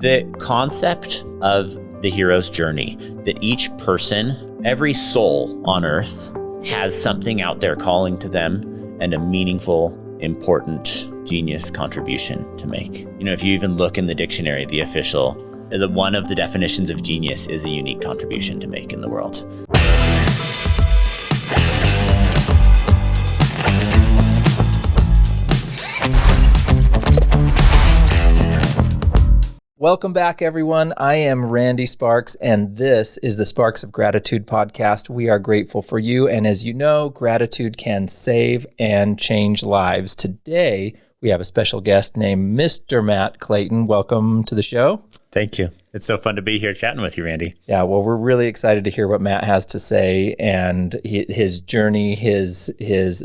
The concept of the hero's journey, that each person, every soul on earth, has something out there calling to them and a meaningful, important, genius contribution to make. You know, if you even look in the dictionary, the official, one of the definitions of genius is a unique contribution to make in the world. Welcome back, everyone. I am Randy Sparks, and this is the Sparks of Gratitude podcast. We are grateful for you, and as you know, gratitude can save and change lives. Today, we have a special guest named Mr. Matt Clayton. Welcome to the show. Thank you. It's so fun to be here chatting with you, Randy. Yeah, well, we're really excited to hear what Matt has to say and his journey, his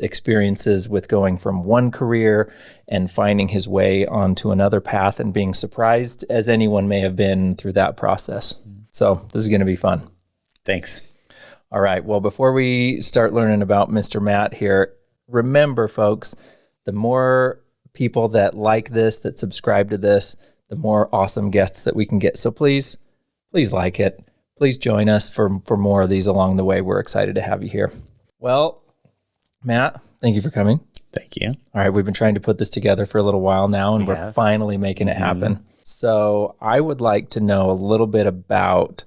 experiences with going from one career and finding his way onto another path and being surprised as anyone may have been through that process. So this is going to be fun. Thanks. All right. Well, before we start learning about Mr. Matt here, remember, folks, the more people that like this, that subscribe to this, the more awesome guests that we can get. So please like it. Please join us for more of these along the way. We're excited to have you here. Well, Matt, thank you for coming. Thank you. All right. We've been trying to put this together for a little while now, and we're finally making it happen. So I would like to know a little bit about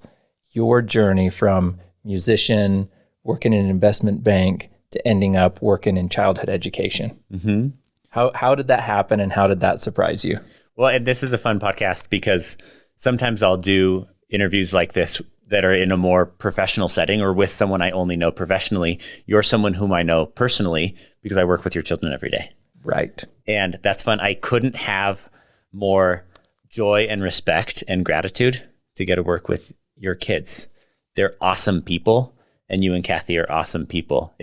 your journey from musician, working in an investment bank, to ending up working in childhood education. Mm-hmm. How did that happen, and how did that surprise you? Well, and this is a fun podcast because sometimes I'll do interviews like this that are in a more professional setting or with someone I only know professionally. You're someone whom I know personally because I work with your children every day. Right. And that's fun. I couldn't have more joy and respect and gratitude to get to work with your kids. They're awesome people. And you and Kathy are awesome people.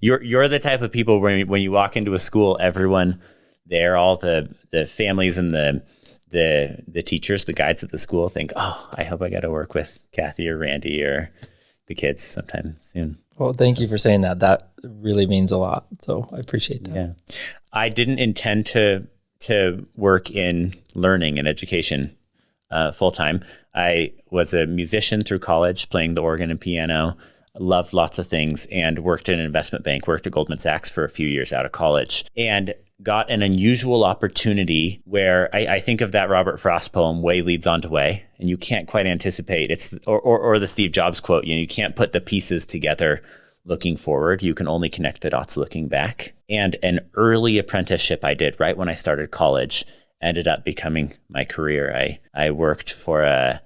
You're the type of people when you walk into a school, everyone there, all the families and the teachers, the guides at the school think, oh, I hope I got to work with Kathy or Randy or the kids sometime soon. Well, thank you for saying that. That really means a lot. So I appreciate that. Yeah. I didn't intend to work in learning and education full time. I was a musician through college, playing the organ and piano. Loved lots of things and worked in an investment bank, worked at Goldman Sachs for a few years out of college, and got an unusual opportunity where I think of that Robert Frost poem, "Way leads on to way," and you can't quite anticipate. It's or the Steve Jobs quote, you can't put the pieces together looking forward. You can only connect the dots looking back. And an early apprenticeship I did right when I started college ended up becoming my career. I worked for a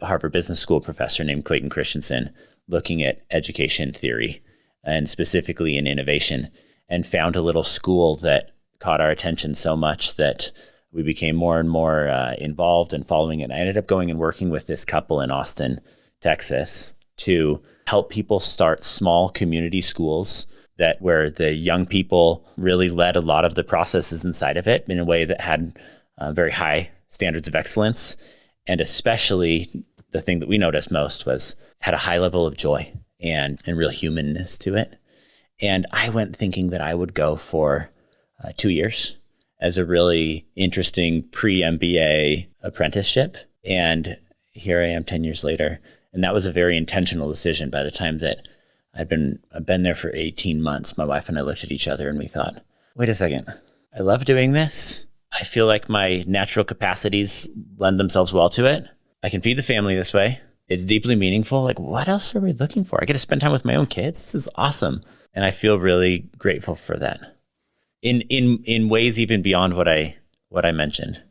Harvard Business School professor named Clayton Christensen, looking at education theory and specifically in innovation, and found a little school that caught our attention so much that we became more and more involved in following it. I ended up going and working with this couple in Austin, Texas, to help people start small community schools where the young people really led a lot of the processes inside of it in a way that had very high standards of excellence, and especially the thing that we noticed most had a high level of joy and real humanness to it. And I went thinking that I would go for 2 years as a really interesting pre-MBA apprenticeship. And here I am 10 years later. And that was a very intentional decision. By the time that I've been there for 18 months, my wife and I looked at each other and we thought, wait a second, I love doing this. I feel like my natural capacities lend themselves well to it. I can feed the family this way. It's deeply meaningful. Like, what else are we looking for? I get to spend time with my own kids. This is awesome. And I feel really grateful for that in ways even beyond what I mentioned.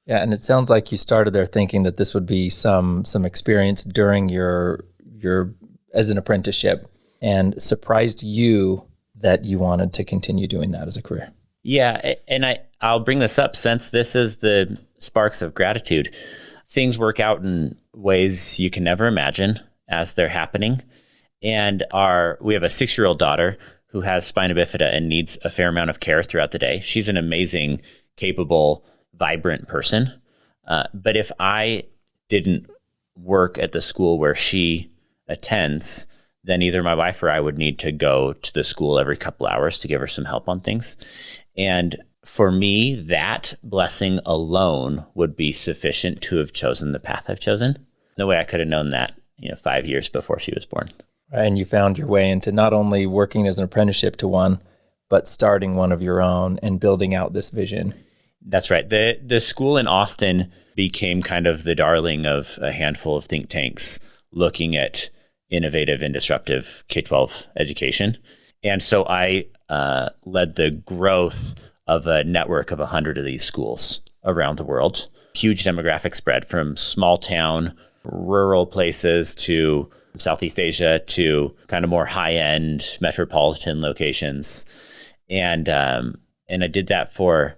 Yeah. And it sounds like you started there thinking that this would be some experience during your as an apprenticeship, and surprised you that you wanted to continue doing that as a career. Yeah. And I'll bring this up since this is the Sparks of Gratitude. Things work out in ways you can never imagine as they're happening. And we have a 6-year-old daughter who has spina bifida and needs a fair amount of care throughout the day. She's an amazing, capable, vibrant person. But if I didn't work at the school where she attends, then either my wife or I would need to go to the school every couple hours to give her some help on things. And for me, that blessing alone would be sufficient to have chosen the path I've chosen. No way I could have known that, 5 years before she was born. And you found your way into not only working as an apprenticeship to one, but starting one of your own and building out this vision. That's right. The school in Austin became kind of the darling of a handful of think tanks looking at innovative and disruptive K-12 education. And so I led the growth of a network of 100 of these schools around the world. Huge demographic spread from small town, rural places to Southeast Asia to kind of more high-end metropolitan locations. And I did that for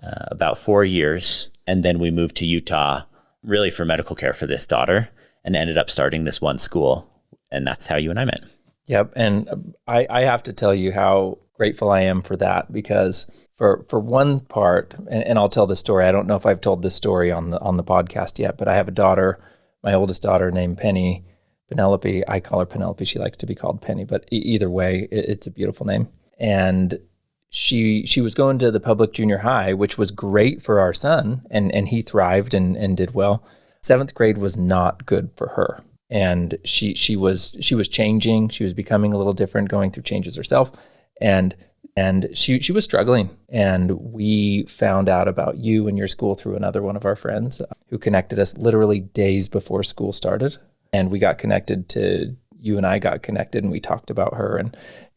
about 4 years. And then we moved to Utah, really for medical care for this daughter, and ended up starting this one school. And that's how you and I met. Yep. And I have to tell you how grateful I am for that, because for one part, and I'll tell the story. I don't know if I've told this story on the podcast yet, but I have a daughter, my oldest daughter named Penelope. I call her Penelope. She likes to be called Penny, but either way, it's a beautiful name. And she was going to the public junior high, which was great for our son, and he thrived and did well. 7th grade was not good for her. And she was changing. She was becoming a little different, going through changes herself. And she was struggling. And we found out about you and your school through another one of our friends who connected us literally days before school started. And we got connected to, you and I got connected, and we talked about her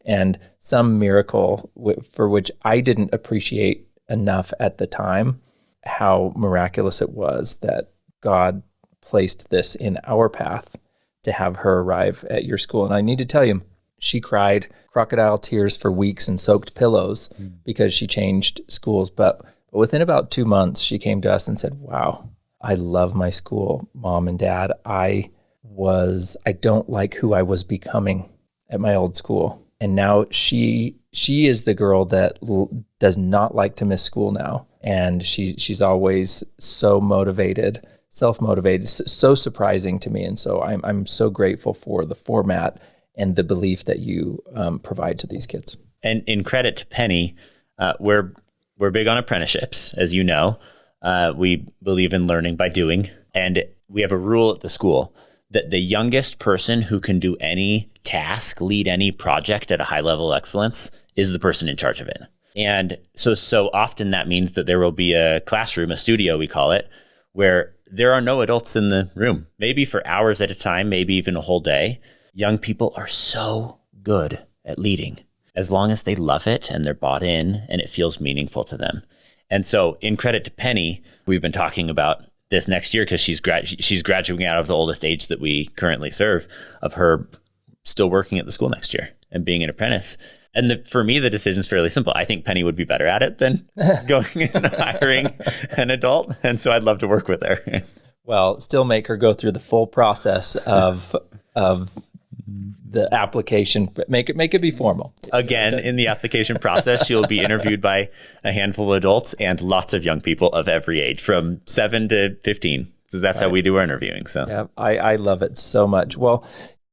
and some miracle for which I didn't appreciate enough at the time, how miraculous it was that God placed this in our path to have her arrive at your school. And I need to tell you, she cried crocodile tears for weeks and soaked pillows because she changed schools. But within about 2 months, she came to us and said, "Wow, I love my school, Mom and Dad. I don't like who I was becoming at my old school." And now she is the girl that does not like to miss school now. And she's always so motivated, self-motivated, so surprising to me. And so I'm so grateful for the format and the belief that you provide to these kids. And in credit to Penny, we're big on apprenticeships, as you know. We believe in learning by doing. And we have a rule at the school that the youngest person who can do any task, lead any project at a high level of excellence is the person in charge of it. And so often that means that there will be a classroom, a studio, we call it, where there are no adults in the room, maybe for hours at a time, maybe even a whole day. Young people are so good at leading as long as they love it and they're bought in and it feels meaningful to them. And so in credit to Penny, we've been talking about this next year because she's graduating out of the oldest age that we currently serve, of her still working at the school next year and being an apprentice. And for me, the decision's fairly simple. I think Penny would be better at it than going and hiring an adult. And so I'd love to work with her. Well, still make her go through the full process of the application, but make it be formal. Again, in the application process, she'll be interviewed by a handful of adults and lots of young people of every age, from 7 to 15. So that's how we do our interviewing. So yeah, I love it so much. Well,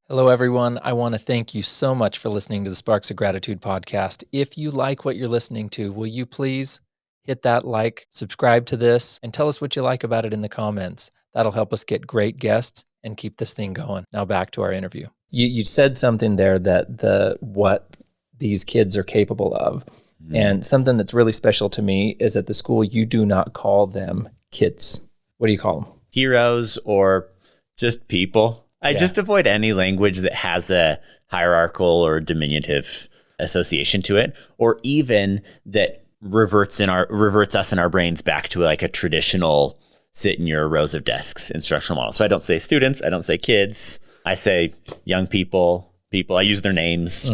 hello, everyone. I want to thank you so much for listening to the Sparks of Gratitude podcast. If you like what you're listening to, will you please hit that like, subscribe to this, and tell us what you like about it in the comments. That'll help us get great guests and keep this thing going. Now back to our interview. You said something there that what these kids are capable of. And something that's really special to me is at the school, you do not call them kids. What do you call them? Heroes or just people. I just avoid any language that has a hierarchical or diminutive association to it, or even that reverts us in our brains back to like a traditional sit in your rows of desks instructional model. So I don't say students, I don't say kids, I say young people. I use their names.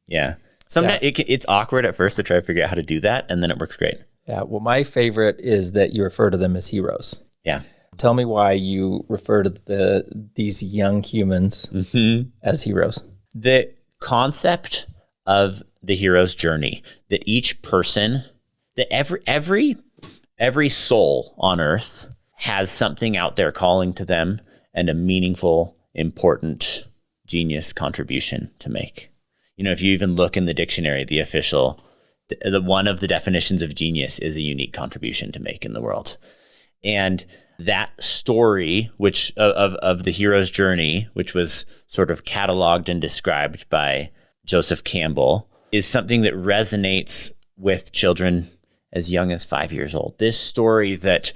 Yeah. Sometimes it's awkward at first to try to figure out how to do that, and then it works great. Yeah. Well, my favorite is that you refer to them as heroes. Yeah. Tell me why you refer to these young humans as heroes. The concept of the hero's journey, that each person, that every soul on earth has something out there calling to them and a meaningful, important, genius contribution to make. You know, if you even look in the dictionary, the official one of the definitions of genius is a unique contribution to make in the world. And that story, which of the hero's journey, which was sort of cataloged and described by Joseph Campbell, is something that resonates with children as young as 5 years old. This story that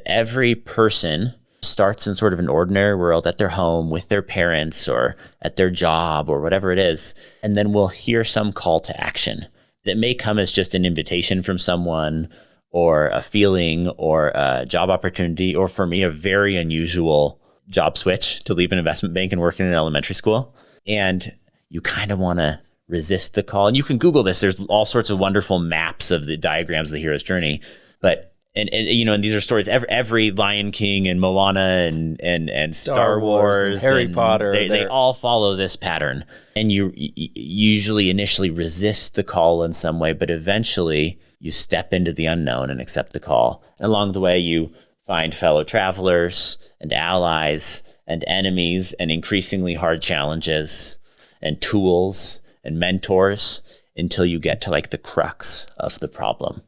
every person starts in sort of an ordinary world at their home with their parents or at their job or whatever it is, and then we'll hear some call to action that may come as just an invitation from someone or a feeling or a job opportunity, or for me, a very unusual job switch to leave an investment bank and work in an elementary school. And you kind of want to resist the call. And you can Google this. There's all sorts of wonderful maps of the diagrams of the hero's journey. But and these are stories. Every Lion King and Moana and Star Wars and Harry Potter. They all follow this pattern. And you usually initially resist the call in some way, but eventually you step into the unknown and accept the call. And along the way, you find fellow travelers and allies and enemies and increasingly hard challenges and tools and mentors until you get to like the crux of the problem.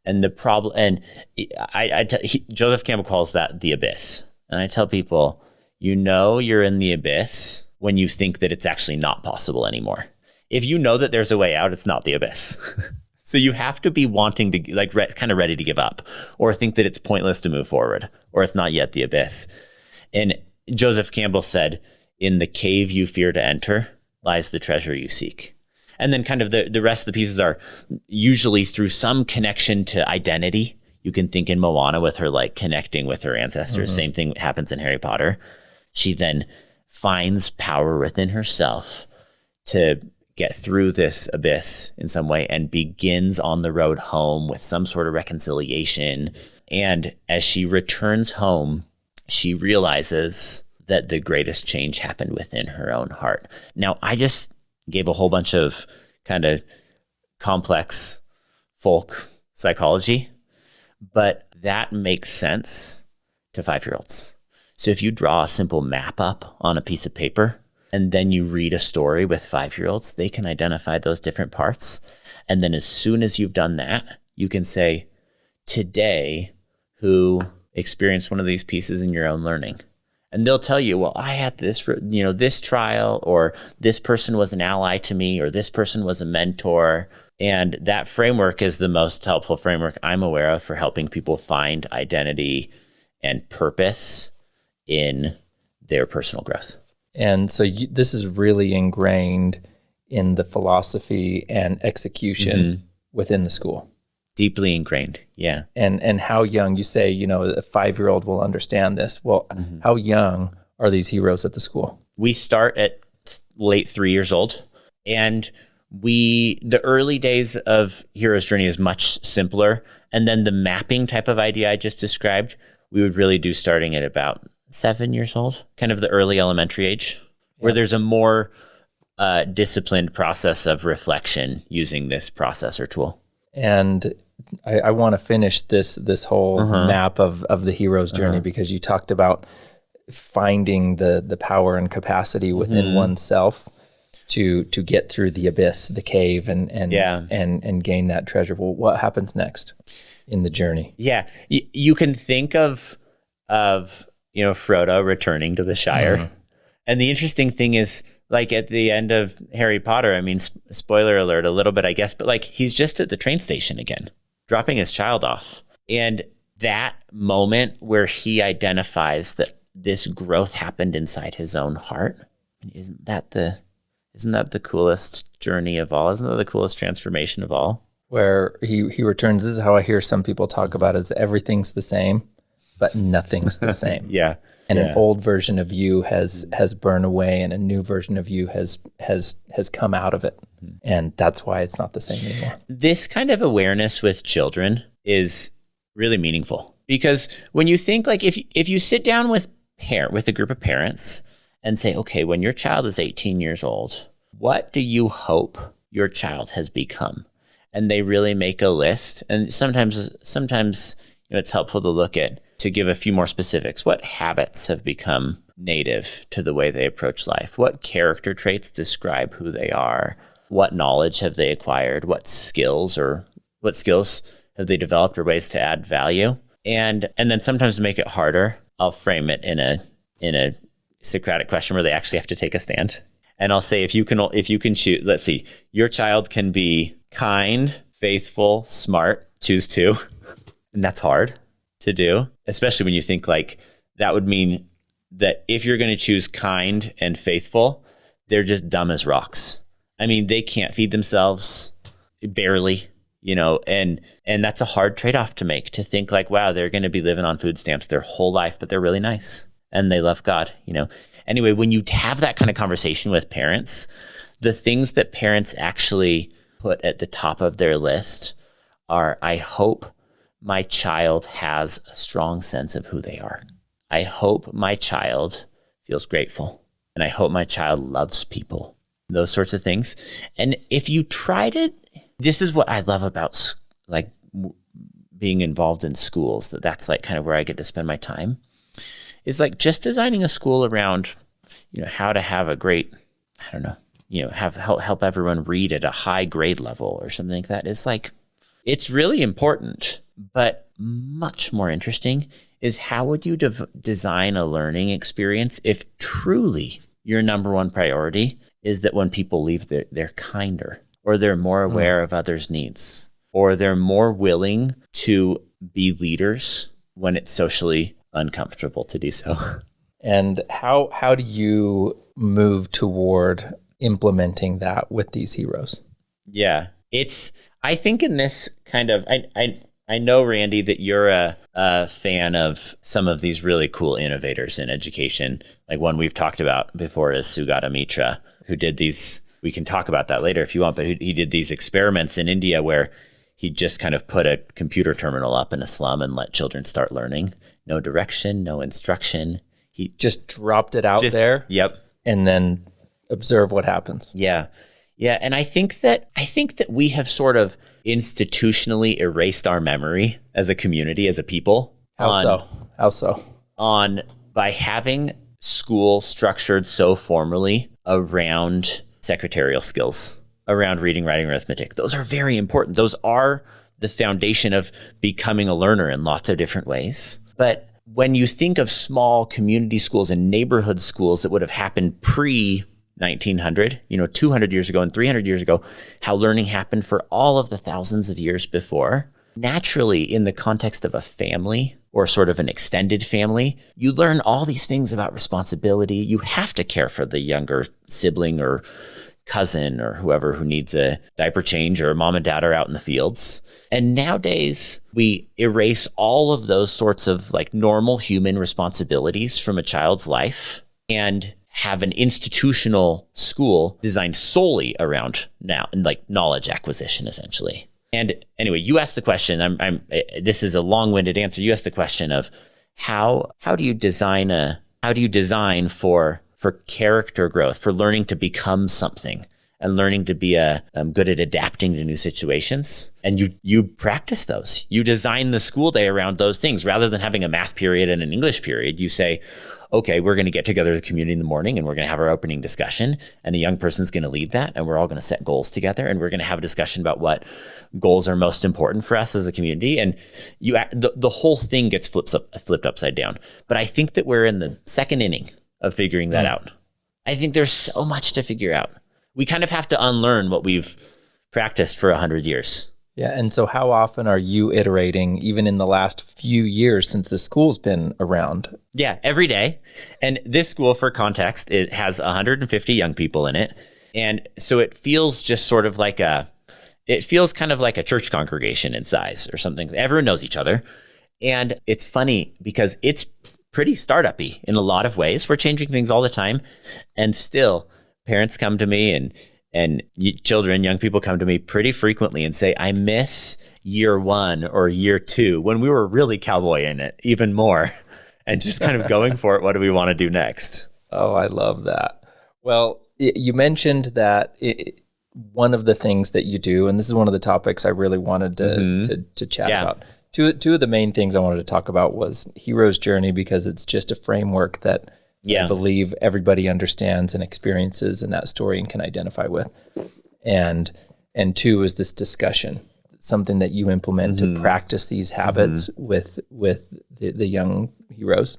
And the problem, and Joseph Campbell calls that the abyss. And I tell people, you're in the abyss when you think that it's actually not possible anymore. If you know that there's a way out, it's not the abyss. So you have to be wanting to kind of ready to give up, or think that it's pointless to move forward, or it's not yet the abyss. And Joseph Campbell said, in the cave you fear to enter lies the treasure you seek. And then kind of the rest of the pieces are usually through some connection to identity. You can think in Moana with her like connecting with her ancestors. Mm-hmm. Same thing happens in Harry Potter. She then finds power within herself to get through this abyss in some way and begins on the road home with some sort of reconciliation. And as she returns home, she realizes that the greatest change happened within her own heart. Now, I just gave a whole bunch of kind of complex folk psychology, but that makes sense to 5-year-olds. So if you draw a simple map up on a piece of paper and then you read a story with 5-year-olds, they can identify those different parts. And then as soon as you've done that, you can say, today, who experienced one of these pieces in your own learning? And they'll tell you, well, I had this, this trial, or this person was an ally to me, or this person was a mentor. And that framework is the most helpful framework I'm aware of for helping people find identity and purpose in their personal growth. And so this is really ingrained in the philosophy and execution within the school. Deeply ingrained, yeah. And how young, you say, a 5-year-old will understand this. Well, how young are these heroes at the school? We start at late 3 years old. And the early days of Hero's Journey is much simpler. And then the mapping type of idea I just described, we would really do starting at about 7 years old, kind of the early elementary age, where there's a more disciplined process of reflection using this process or tool. And I want to finish this whole map of the hero's journey because you talked about finding the power and capacity within oneself to get through the abyss, the cave, and gain that treasure. Well, what happens next in the journey? Yeah, you can think of Frodo returning to the Shire. And the interesting thing is, like at the end of Harry Potter, I mean, spoiler alert a little bit, I guess, but like he's just at the train station again, dropping his child off. And that moment where he identifies that this growth happened inside his own heart, isn't that the coolest journey of all? Isn't that the coolest transformation of all? Where he returns, this is how I hear some people talk about it, is everything's the same, but nothing's the same. Yeah. And an old version of you has burned away, and a new version of you has come out of it. And that's why it's not the same anymore. This kind of awareness with children is really meaningful, because when you think, like, if you sit down with a group of parents and say, okay, when your child is 18 years old, what do you hope your child has become? And they really make a list. And sometimes it's helpful to give a few more specifics. What habits have become native to the way they approach life? What character traits describe who they are? what knowledge have they acquired, what skills have they developed, or ways to add value. And then sometimes to make it harder, I'll frame it in a Socratic question where they actually have to take a stand. And I'll say, if you can choose, let's see, your child can be kind, faithful, smart, choose two. And that's hard to do, especially when you think like that would mean that if you're going to choose kind and faithful, they're just dumb as rocks. I mean, they can't feed themselves, barely, and that's a hard trade-off to make, to think like, wow, they're going to be living on food stamps their whole life, but they're really nice and they love God, Anyway, when you have that kind of conversation with parents, the things that parents actually put at the top of their list are, I hope my child has a strong sense of who they are. I hope my child feels grateful. And I hope my child loves people. Those sorts of things. And if you tried it, this is what I love about like being involved in schools, that's like kind of where I get to spend my time, is like just designing a school around, how to have a great, help everyone read at a high grade level or something like that. It's like, it's really important, but much more interesting is how would you design a learning experience if truly your number one priority is that when people leave, they're kinder, or they're more aware of others' needs, or they're more willing to be leaders when it's socially uncomfortable to do so. And how do you move toward implementing that with these heroes? Yeah, I think in this kind of, I know, Randy, that you're a fan of some of these really cool innovators in education. Like one we've talked about before is Sugata Mitra, who did these, we can talk about that later if you want, but he did these experiments in India where he just kind of put a computer terminal up in a slum and let children start learning. No direction, no instruction. He just dropped it out there. Yep. And then observe what happens. Yeah. Yeah. And I think that we have sort of institutionally erased our memory as a community, as a people. How so? By having school structured so formally around secretarial skills, around reading, writing, arithmetic. Those are very important. Those are the foundation of becoming a learner in lots of different ways. But when you think of small community schools and neighborhood schools that would have happened pre-1900, 200 years ago and 300 years ago, how learning happened for all of the thousands of years before, naturally in the context of a family or sort of an extended family, you learn all these things about responsibility. You have to care for the younger sibling or cousin or whoever who needs a diaper change, or mom and dad are out in the fields. And nowadays we erase all of those sorts of like normal human responsibilities from a child's life and have an institutional school designed solely around now and like knowledge acquisition, essentially. And anyway, you asked the question, this is a long-winded answer. You asked the question of how do you design for character growth, for learning to become something and learning to be good at adapting to new situations. And you practice those. You design the school day around those things. Rather than having a math period and an English period, you say, okay, we're going to get together as a community in the morning and we're going to have our opening discussion, and a young person's going to lead that, and we're all going to set goals together, and we're going to have a discussion about what goals are most important for us as a community. And the whole thing gets flipped upside down. But I think that we're in the second inning of figuring that out. I think there's so much to figure out. We kind of have to unlearn what we've practiced for 100 years. Yeah. And so how often are you iterating, even in the last few years since the school's been around? Yeah, every day. And this school, for context, it has 150 young people in it. And so it feels just sort of like kind of like a church congregation in size or something. Everyone knows each other. And it's funny because it's pretty startup-y in a lot of ways. We're changing things all the time. And still, parents come to me and young people come to me pretty frequently and say, I miss year 1 or year 2 when we were really cowboy in it even more and just kind of going for it. What do we want to do next? Oh, I love that. Well, you mentioned that one of the things that you do, and this is one of the topics I really wanted to chat about. Two of the main things I wanted to talk about was Hero's Journey, because it's just a framework that I believe everybody understands and experiences in that story and can identify with. and 2 is this discussion, something that you implement to practice these habits with the young heroes.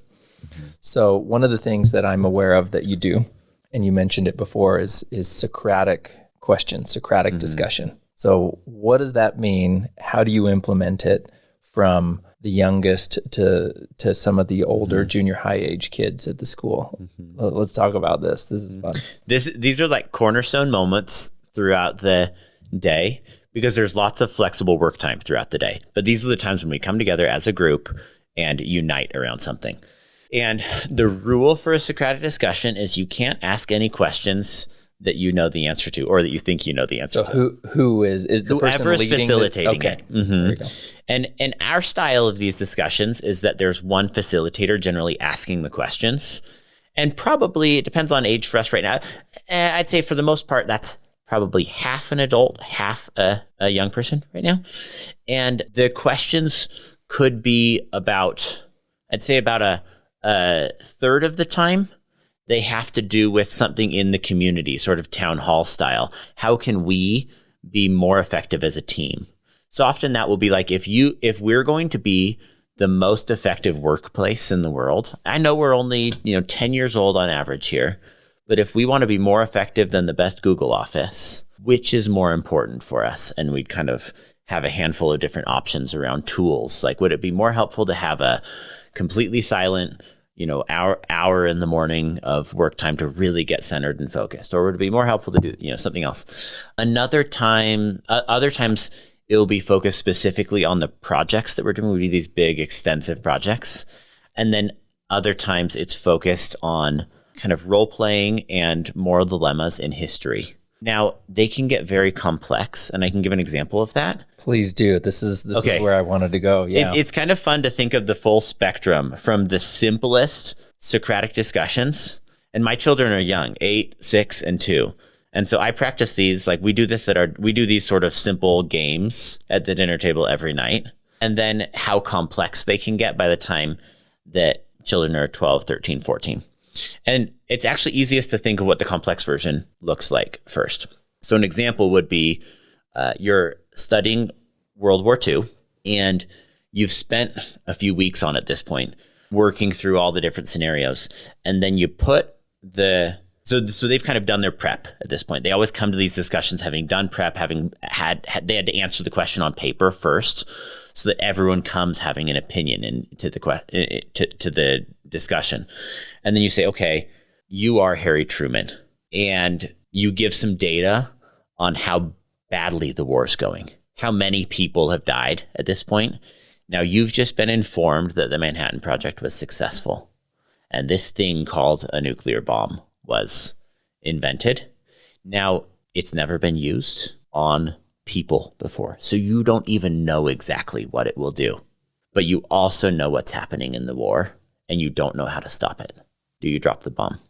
So one of the things that I'm aware of that you do, and you mentioned it before, is Socratic questions, Socratic discussion. So what does that mean? How do you implement it from the youngest to some of the older junior high age kids at the school? Let's talk about this. This is fun. These are like cornerstone moments throughout the day, because there's lots of flexible work time throughout the day. But these are the times when we come together as a group and unite around something. And the rule for a Socratic discussion is you can't ask any questions that you know the answer to, or that you think you know the answer to. So who is the person whoever is leading facilitating it. There you go. And our style of these discussions is that there's one facilitator generally asking the questions. And probably, it depends on age for us right now, I'd say for the most part, that's probably half an adult, half a young person right now. And the questions could be about, I'd say about a third of the time, they have to do with something in the community, sort of town hall style. How can we be more effective as a team? So often that will be like, if we're going to be the most effective workplace in the world, I know we're only 10 years old on average here, but if we want to be more effective than the best Google office, which is more important for us? And we'd kind of have a handful of different options around tools. Like, would it be more helpful to have a completely silent, hour in the morning of work time to really get centered and focused? Or would it be more helpful to do, something else? Other times it will be focused specifically on the projects that we're doing. We do these big, extensive projects. And then other times it's focused on kind of role playing and moral dilemmas in history. Now, they can get very complex, and I can give an example of that. Please do. This is where I wanted to go. Yeah. It's kind of fun to think of the full spectrum from the simplest Socratic discussions. And my children are young, 8, 6, and 2. And so I practice these, like we do these sort of simple games at the dinner table every night. And then how complex they can get by the time that children are 12, 13, 14. And it's actually easiest to think of what the complex version looks like first. So an example would be you're studying World War II, and you've spent a few weeks on it at this point, working through all the different scenarios. And then you put so they've kind of done their prep at this point. They always come to these discussions having done prep, having they had to answer the question on paper first, so that everyone comes having an opinion to the discussion. And then you say, okay, you are Harry Truman, and you give some data on how badly the war is going, how many people have died at this point. Now, you've just been informed that the Manhattan Project was successful, and this thing called a nuclear bomb was invented. Now, it's never been used on people before, so you don't even know exactly what it will do. But you also know what's happening in the war, and you don't know how to stop it. Do you drop the bomb?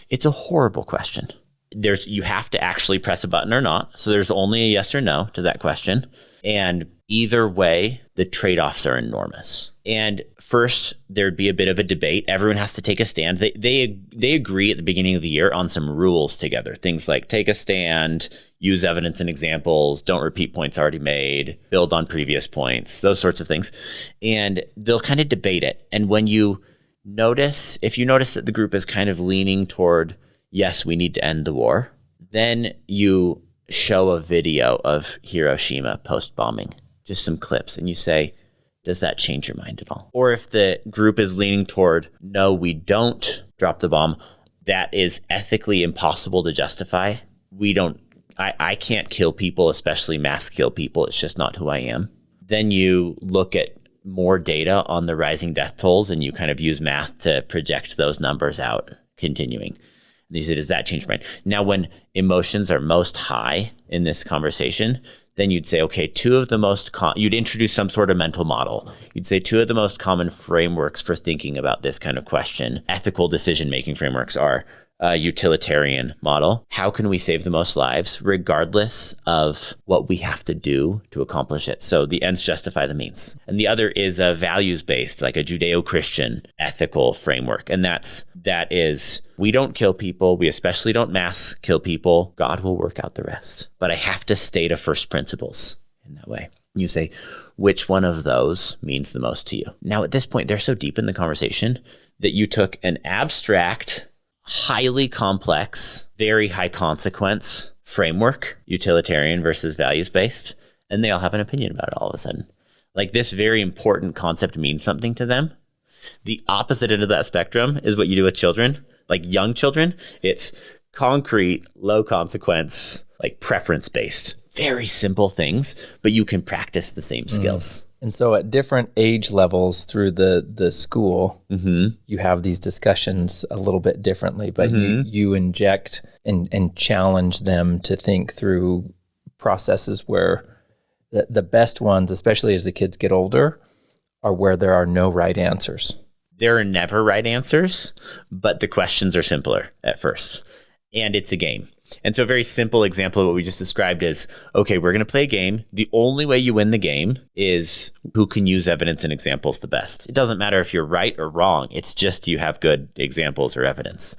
It's a horrible question. You have to actually press a button or not. So there's only a yes or no to that question. And either way, the trade-offs are enormous. And first, there'd be a bit of a debate. Everyone has to take a stand. They agree at the beginning of the year on some rules together. Things like take a stand, use evidence and examples, don't repeat points already made, build on previous points, those sorts of things. And they'll kind of debate it. And if you notice that the group is kind of leaning toward, yes, we need to end the war, then you show a video of Hiroshima post-bombing, just some clips, and you say, does that change your mind at all? Or if the group is leaning toward, no, we don't drop the bomb, that is ethically impossible to justify. I can't kill people, especially mass kill people. It's just not who I am. Then you look at more data on the rising death tolls, and you kind of use math to project those numbers out, continuing. And you say, does that change your mind? Now, when emotions are most high in this conversation, then you'd say, okay, you'd introduce some sort of mental model. You'd say 2 of the most common frameworks for thinking about this kind of question, ethical decision-making frameworks, are utilitarian model. How can we save the most lives regardless of what we have to do to accomplish it? So the ends justify the means. And the other is a values-based, like a Judeo-Christian ethical framework. And that is, we don't kill people. We especially don't mass kill people. God will work out the rest. But I have to state a first principles in that way. You say, which one of those means the most to you? Now, at this point, they're so deep in the conversation that you took an abstract, highly complex, very high consequence framework, utilitarian versus values-based, and they all have an opinion about it all of a sudden. Like, this very important concept means something to them. The opposite end of that spectrum is what you do with children, like young children. It's concrete, low consequence, like preference-based, very simple things, but you can practice the same skills. And so at different age levels through the school, you have these discussions a little bit differently, but you inject and challenge them to think through processes where the best ones, especially as the kids get older, are where there are no right answers. There are never right answers, but the questions are simpler at first. And it's a game. And so a very simple example of what we just described is, okay, we're going to play a game. The only way you win the game is who can use evidence and examples the best. It doesn't matter if you're right or wrong. It's just you have good examples or evidence.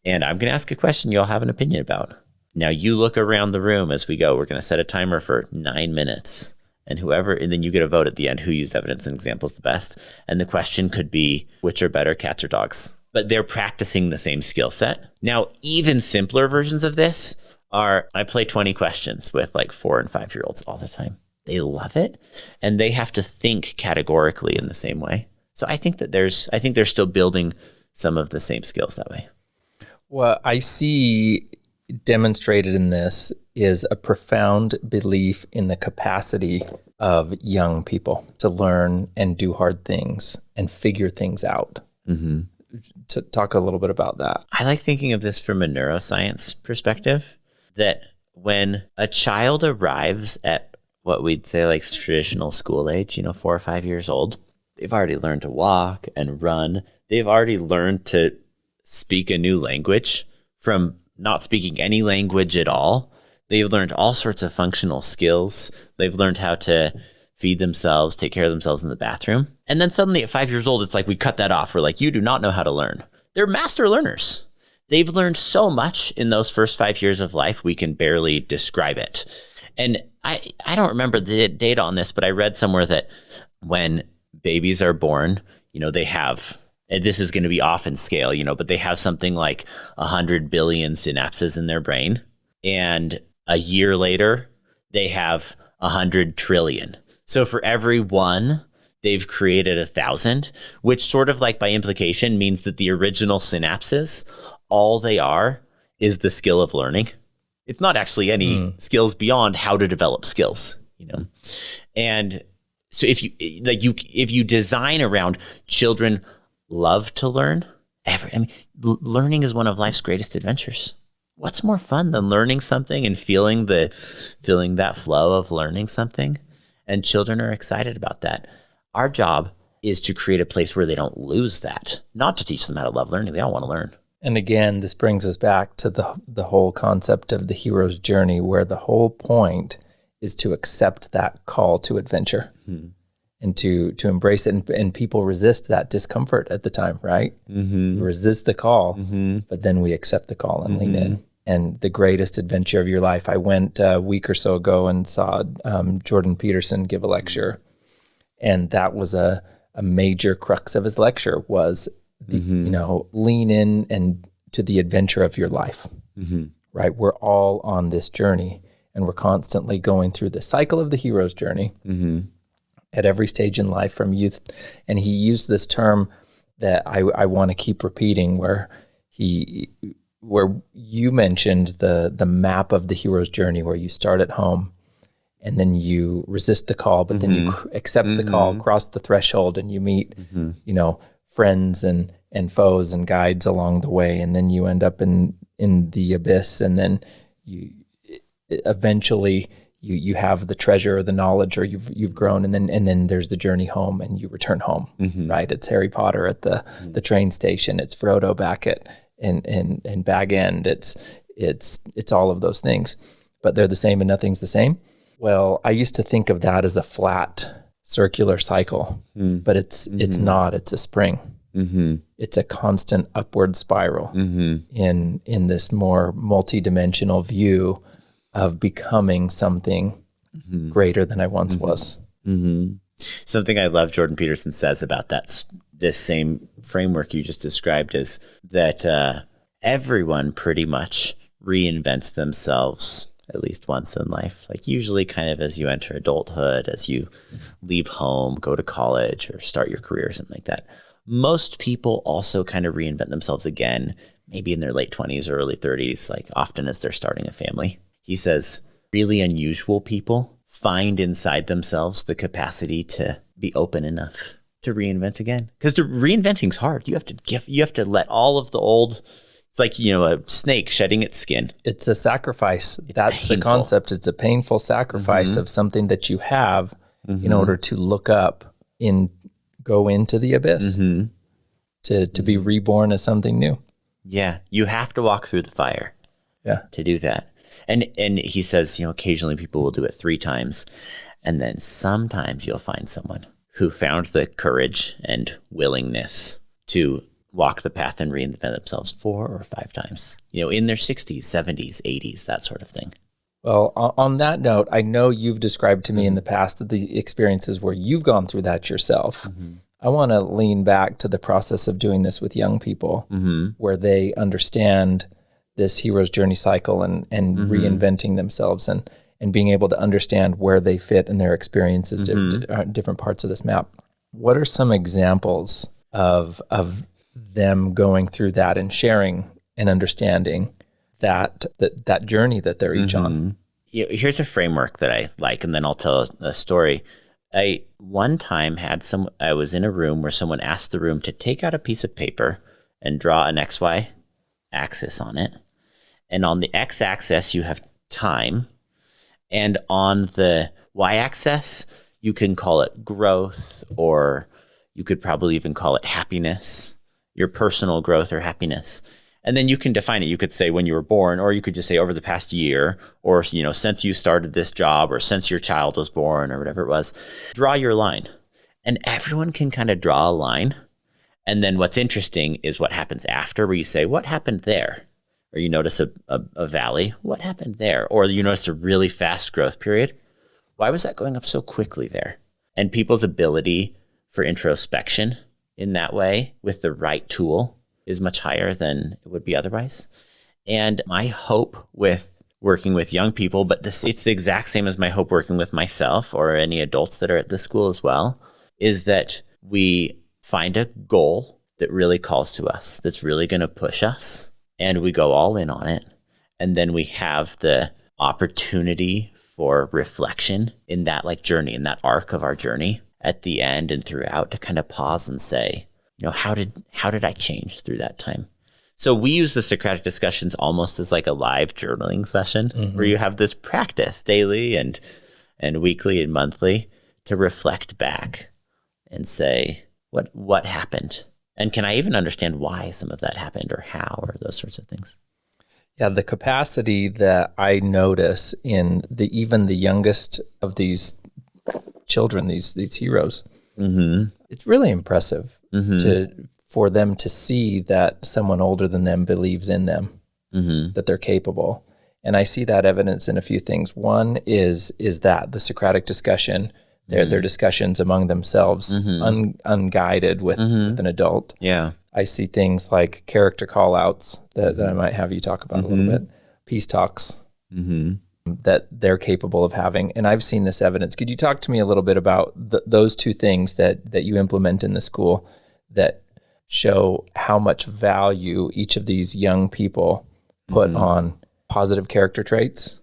And I'm going to ask a question you'll have an opinion about. Now you look around the room as we go. We're going to set a timer for 9 minutes. And then you get a vote at the end who used evidence and examples the best. And the question could be, which are better, cats or dogs? But they're practicing the same skill set. Now, even simpler versions of this are, I play 20 questions with like 4 and 5-year-olds all the time. They love it. And they have to think categorically in the same way. So I think they're still building some of the same skills that way. What I see demonstrated in this is a profound belief in the capacity of young people to learn and do hard things and figure things out. To talk a little bit about that. I like thinking of this from a neuroscience perspective, that when a child arrives at what we'd say like traditional school age, 4 or 5 years old, they've already learned to walk and run. They've already learned to speak a new language from not speaking any language at all. They've learned all sorts of functional skills. They've learned how to feed themselves, take care of themselves in the bathroom. And then suddenly at 5 years old, it's like we cut that off. We're like, you do not know how to learn. They're master learners. They've learned so much in those first 5 years of life, we can barely describe it. And I don't remember the data on this, but I read somewhere that when babies are born, they have, and this is going to be off in scale, but they have something like 100 billion synapses in their brain. And a year later, they have 100 trillion. So for every one, they've created 1,000, which sort of like by implication means that the original synapses, all they are is the skill of learning. It's not actually any skills beyond how to develop skills, And so if you design around children love to learn, learning is one of life's greatest adventures. What's more fun than learning something and feeling that flow of learning something? And children are excited about that. Our job is to create a place where they don't lose that, not to teach them how to love learning. They all want to learn. And again, this brings us back to the whole concept of the hero's journey, where the whole point is to accept that call to adventure and to embrace it. And people resist that discomfort at the time, right? We resist the call, but then we accept the call and lean in. And the greatest adventure of your life. I went a week or so ago and saw Jordan Peterson give a lecture. And that was a major crux of his lecture was, lean in and to the adventure of your life, right? We're all on this journey and we're constantly going through the cycle of the hero's journey at every stage in life from youth. And he used this term that I want to keep repeating where you mentioned the map of the hero's journey, where you start at home and then you resist the call, but then you accept the call, cross the threshold, and you meet, friends and foes and guides along the way. And then you end up in the abyss. And then you eventually you have the treasure or the knowledge, or you've grown. And then there's the journey home and you return home, right? It's Harry Potter at the train station. It's Frodo back at and back end. It's all of those things, but they're the same and nothing's the same. Well, I used to think of that as a flat circular cycle, but it's not. It's a spring. It's a constant upward spiral in this more multidimensional view of becoming something greater than I once was. Something I love Jordan Peterson says about this same framework you just described is that everyone pretty much reinvents themselves at least once in life, like usually kind of as you enter adulthood, as you leave home, go to college, or start your career or something like that. Most people also kind of reinvent themselves again, maybe in their late 20s or early 30s, like often as they're starting a family. He says really unusual people find inside themselves the capacity to be open enough to reinvent again. Because reinventing's hard. You have to let all of the old. It's like, a snake shedding its skin. It's a sacrifice. That's painful. The concept. It's a painful sacrifice of something that you have in order to look up go into the abyss, to be reborn as something new. Yeah. You have to walk through the fire to do that. And he says, occasionally people will do it 3 times. And then sometimes you'll find someone who found the courage and willingness to walk the path and reinvent themselves 4 or 5 times, in their 60s, 70s, 80s, that sort of thing. Well, on that note, I know you've described to me in the past the experiences where you've gone through that yourself. I want to lean back to the process of doing this with young people where they understand this hero's journey cycle and reinventing themselves and being able to understand where they fit in their experiences, different parts of this map. What are some examples of them going through that and sharing and understanding that journey that they're each on? Here's a framework that I like, and then I'll tell a story. I one time I was in a room where someone asked the room to take out a piece of paper and draw an XY axis on it. And on the x-axis, you have time. And on the y-axis, you can call it growth, or you could probably even call it happiness, your personal growth or happiness. And then you can define it. You could say when you were born, or you could just say over the past year, or, since you started this job, or since your child was born, or whatever it was. Draw your line. And everyone can kind of draw a line. And then what's interesting is what happens after, where you say, what happened there? Or you notice a valley. What happened there? Or you notice a really fast growth period. Why was that going up so quickly there? And people's ability for introspection in that way with the right tool is much higher than it would be otherwise. And my hope with working with young people, but it's the exact same as my hope working with myself or any adults that are at this school as well, is that we find a goal that really calls to us, that's really going to push us, and we go all in on it. And then we have the opportunity for reflection in that journey, in that arc of our journey at the end and throughout, to kind of pause and say, how did I change through that time? So we use the Socratic Discussions almost as like a live journaling session where you have this practice daily and weekly and monthly to reflect back and say, what happened? And can I even understand why some of that happened, or how, or those sorts of things? Yeah, the capacity that I notice in even the youngest of these children, these heroes, it's really impressive for them to see that someone older than them believes in them, that they're capable. And I see that evidence in a few things. One is that the Socratic discussion, their discussions among themselves, unguided with an adult. Yeah. I see things like character call-outs that I might have you talk about a little bit, peace talks that they're capable of having. And I've seen this evidence. Could you talk to me a little bit about those two things that you implement in the school that show how much value each of these young people put on positive character traits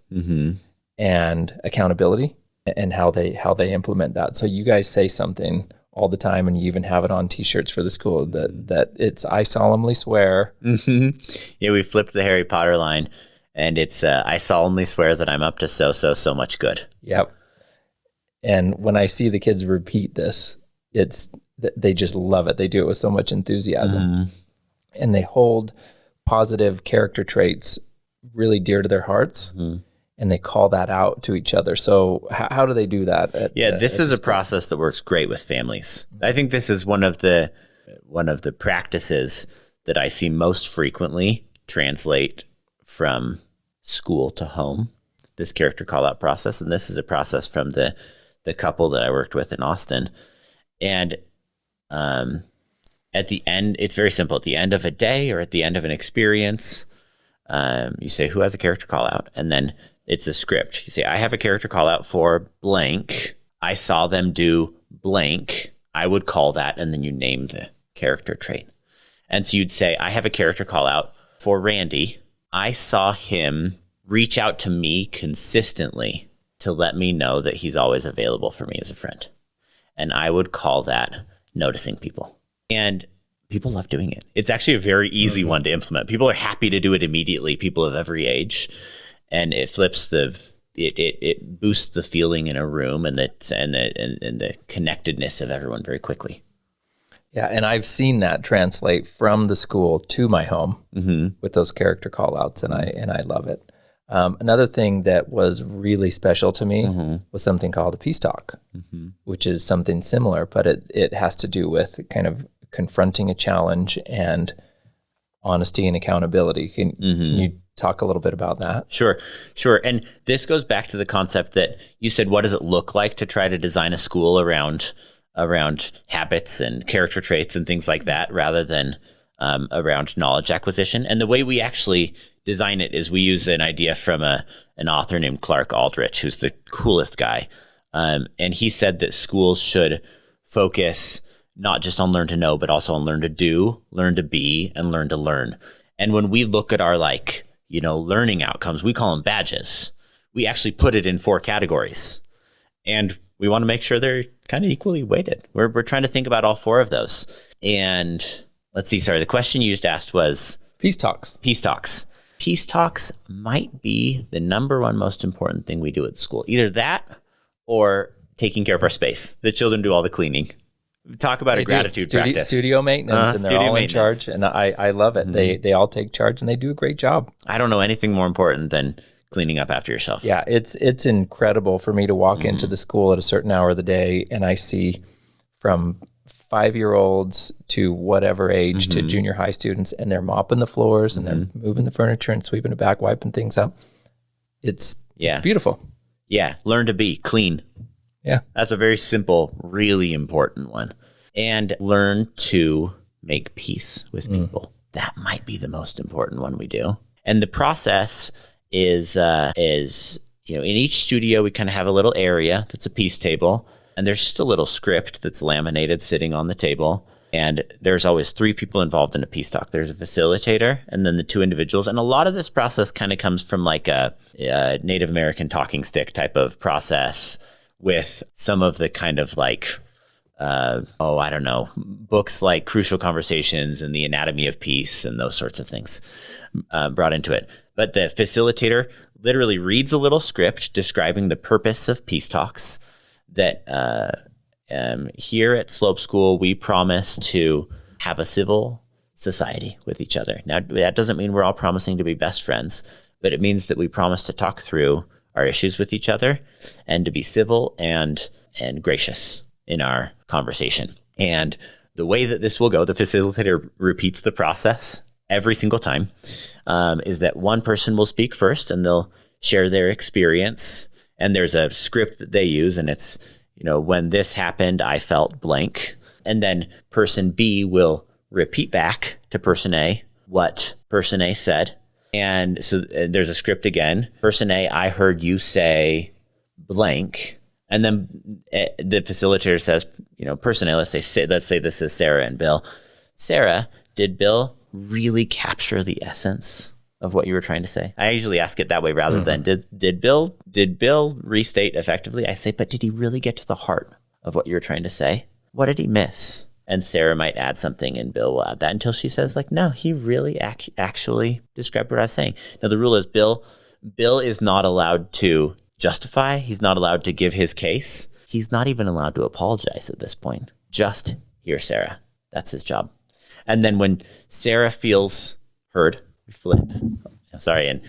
and accountability, and how they implement that? So you guys say something all the time, and you even have it on t-shirts for the school that it's, I solemnly swear. Yeah, we flipped the Harry Potter line, and it's I solemnly swear that I'm up to so much good. Yep. And when I see the kids repeat this, they just love it. They do it with so much enthusiasm, and they hold positive character traits really dear to their hearts, and they call that out to each other. So how do they do that? This is a process that works great with families. I think this is one of the practices that I see most frequently translate from school to home, this character call out process. And this is a process from the couple that I worked with in Austin. And at the end, it's very simple. At the end of a day or at the end of an experience, you say, who has a character call out? And then it's a script. You say, I have a character call out for blank. I saw them do blank. I would call that, and then you name the character trait. And so you'd say, I have a character call out for Randy. I saw him reach out to me consistently to let me know that he's always available for me as a friend. And I would call that noticing people. And people love doing it. It's actually a very easy one to implement. People are happy to do it immediately, people of every age. And it flips it boosts the feeling in a room and the connectedness of everyone very quickly. Yeah, and I've seen that translate from the school to my home with those character call-outs, and I love it. Another thing that was really special to me was something called a peace talk, which is something similar, but it has to do with kind of confronting a challenge and honesty and accountability. Can you talk a little bit about that? Sure. And this goes back to the concept that you said, what does it look like to try to design a school around habits and character traits and things like that, rather than around knowledge acquisition? And the way we actually design it is we use an idea from an author named Clark Aldrich, who's the coolest guy. And he said that schools should focus not just on learn to know, but also on learn to do, learn to be, and learn to learn. And when we look at our learning outcomes, we call them badges. We actually put it in 4 categories. And we want to make sure they're kind of equally weighted. We're trying to think about all 4 of those. And let's see, sorry, the question you just asked was? Peace talks. Peace talks. Peace talks might be the number one most important thing we do at school. Either that or taking care of our space. The children do all the cleaning. Talk about a gratitude practice. Studio maintenance, and they're all in charge. And I love it. They all take charge, and they do a great job. I don't know anything more important than cleaning up after yourself. Yeah, it's incredible for me to walk into the school at a certain hour of the day, and I see from 5-year-olds to whatever age to junior high students, and they're mopping the floors and they're moving the furniture and sweeping it back, wiping things up. It's beautiful. Yeah, learn to be clean. Yeah. That's a very simple, really important one. And learn to make peace with people. That might be the most important one we do. And the process is in each studio, we kind of have a little area that's a peace table. And there's just a little script that's laminated sitting on the table. And there's always 3 people involved in a peace talk. There's a facilitator and then the 2 individuals. And a lot of this process kind of comes from like a Native American talking stick type of process, with some of the kind of books like Crucial Conversations and The Anatomy of Peace and those sorts of things brought into it. But the facilitator literally reads a little script describing the purpose of peace talks, that here at Slope School, we promise to have a civil society with each other. Now, that doesn't mean we're all promising to be best friends, but it means that we promise to talk through our issues with each other and to be civil and gracious in our conversation. And the way that this will go, the facilitator repeats the process every single time, is that one person will speak first and they'll share their experience. And there's a script that they use, and it's, when this happened, I felt blank. And then person B will repeat back to person A what person A said. And so there's a script again. Person A, I heard you say blank. And then the facilitator says, person A, let's say this is Sarah and Bill. Sarah, did Bill really capture the essence of what you were trying to say? I usually ask it that way rather than did Bill restate effectively? I say, but did he really get to the heart of what you were trying to say? What did he miss? And Sarah might add something and Bill will add that until she says no, he really actually described what I was saying. Now the rule is Bill is not allowed to justify. He's not allowed to give his case. He's not even allowed to apologize at this point. Just hear Sarah. That's his job. And then when Sarah feels heard, We flip. Sorry. And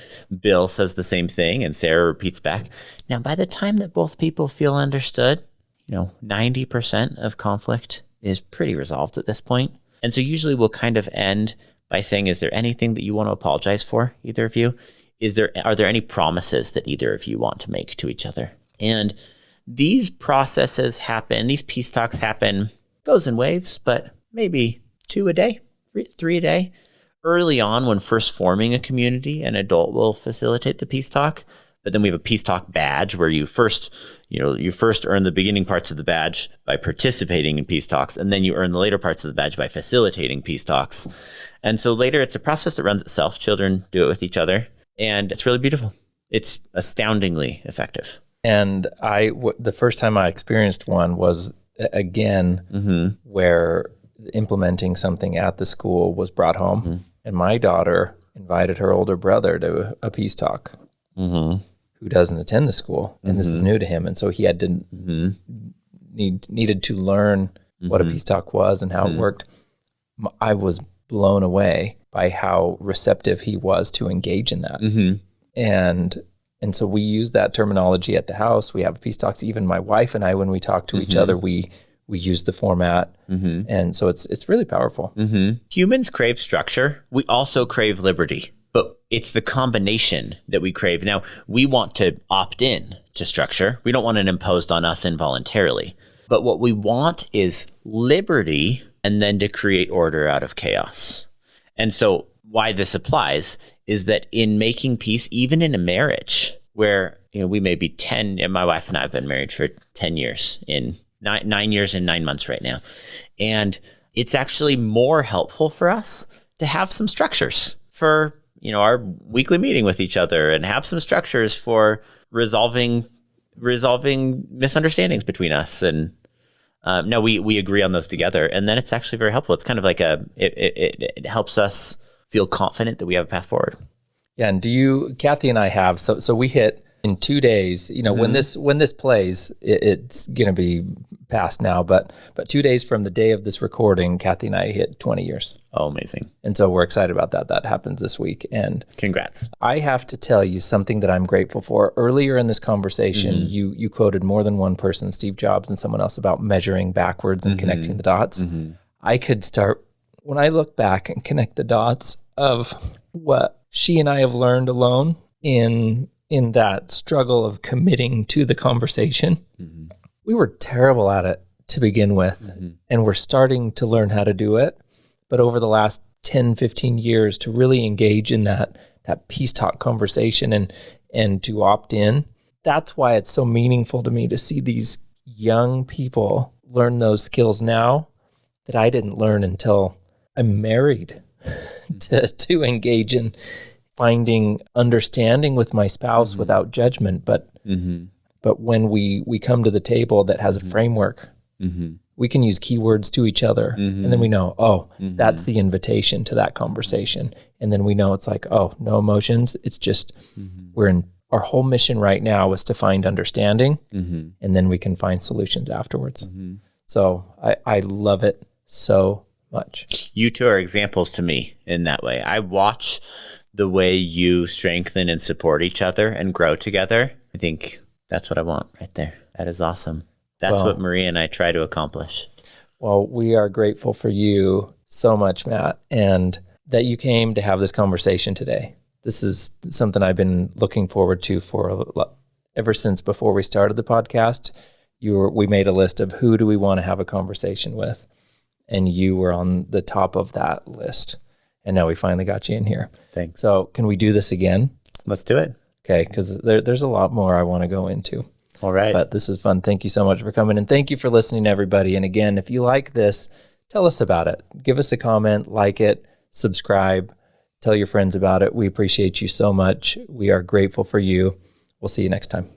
Bill says the same thing, and Sarah repeats back. Now, by the time that both people feel understood, 90% of conflict is pretty resolved at this point. And so usually we'll kind of end by saying, is there anything that you want to apologize for, either of you? Are there any promises that either of you want to make to each other? And these processes happen, these peace talks happen, goes in waves, but maybe 2 a day, 3 a day. Early on, when first forming a community, an adult will facilitate the peace talk. But then we have a peace talk badge where you first earn the beginning parts of the badge by participating in peace talks, and then you earn the later parts of the badge by facilitating peace talks. And so later, it's a process that runs itself. Children do it with each other, and it's really beautiful. It's astoundingly effective. And the first time I experienced one was, again, where implementing something at the school was brought home, and my daughter invited her older brother to a peace talk. Who doesn't attend the school, and this is new to him, and so he had to needed to learn what a peace talk was and how it worked. I was blown away by how receptive he was to engage in that, and so we use that terminology at the house. We have peace talks. Even my wife and I, when we talk to each other, we use the format, and so it's really powerful. Humans crave structure. We also crave liberty. But it's the combination that we crave. Now, we want to opt in to structure. We don't want it imposed on us involuntarily. But what we want is liberty and then to create order out of chaos. And so why this applies is that in making peace, even in a marriage where we may be 10, and my wife and I have been married for 10 years, in 9 years and 9 months right now. And it's actually more helpful for us to have some structures for our weekly meeting with each other, and have some structures for resolving misunderstandings between us. And no, we agree on those together. And then it's actually very helpful. It's kind of like it helps us feel confident that we have a path forward. Yeah. And Kathy and I have, so we hit in 2 days, when this plays, it's going to be past now, but 2 days from the day of this recording, Kathy and I hit 20 years. Oh, amazing. And so we're excited about that. That happens this week. And congrats. I have to tell you something that I'm grateful for. Earlier in this conversation, you quoted more than one person, Steve Jobs and someone else, about measuring backwards and connecting the dots. I could start, when I look back and connect the dots of what she and I have learned alone in that struggle of committing to the conversation. We were terrible at it to begin with, and we're starting to learn how to do it. But over the last 10, 15 years, to really engage in that peace talk conversation and to opt in, that's why it's so meaningful to me to see these young people learn those skills now that I didn't learn until I'm married to engage in finding understanding with my spouse without judgment. But when we come to the table that has a framework, we can use keywords to each other, and then we know, that's the invitation to that conversation. And then we know it's like, no emotions. It's just our whole mission right now is to find understanding, and then we can find solutions afterwards. So I love it so much. You two are examples to me in that way. I watch the way you strengthen and support each other and grow together. I think that's what I want right there. That is awesome. That's what Maria and I try to accomplish. Well, we are grateful for you so much, Matt, and that you came to have this conversation today. This is something I've been looking forward to ever since before we started the podcast. We made a list of who do we want to have a conversation with, and you were on the top of that list. And now we finally got you in here. Thanks. So can we do this again? Let's do it. Okay, because there's a lot more I want to go into. All right. But this is fun. Thank you so much for coming. And thank you for listening, everybody. And again, if you like this, tell us about it. Give us a comment, like it, subscribe, tell your friends about it. We appreciate you so much. We are grateful for you. We'll see you next time.